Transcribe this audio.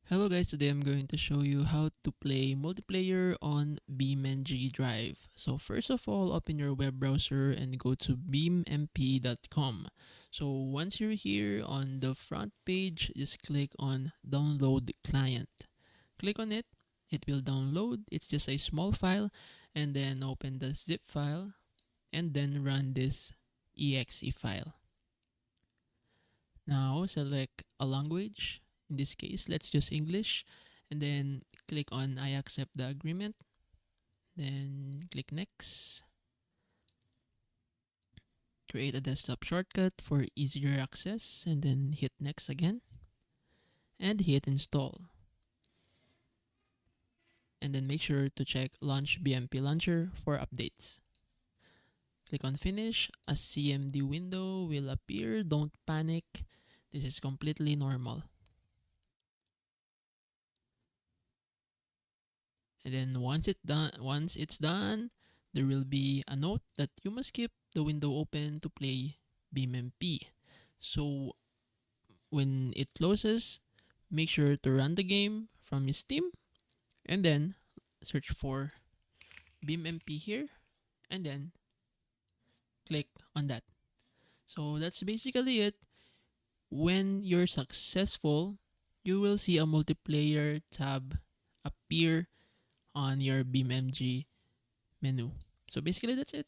Hello guys, today I'm going to show you how to play multiplayer on BeamNG Drive. So first of all, open your web browser and go to beammp.com. So once you're here on the front page, just click on download client. Click on it, it will download. It's just a small file, and then open the zip file and then run this exe file. Now select a language. In this case, let's choose English, and then click on I accept the agreement. Then click next. Create a desktop shortcut for easier access, and then hit next again and hit install. And then make sure to check launch BMP launcher for updates. Click on finish. A CMD window will appear. Don't panic. This is completely normal. And then once it's done, there will be a note that you must keep the window open to play BeamMP. So when it closes, make sure to run the game from Steam and then search for BeamMP here and then click on that. So that's basically it. When you're successful, you will see a multiplayer tab appear on your BeamNG menu. So basically that's it.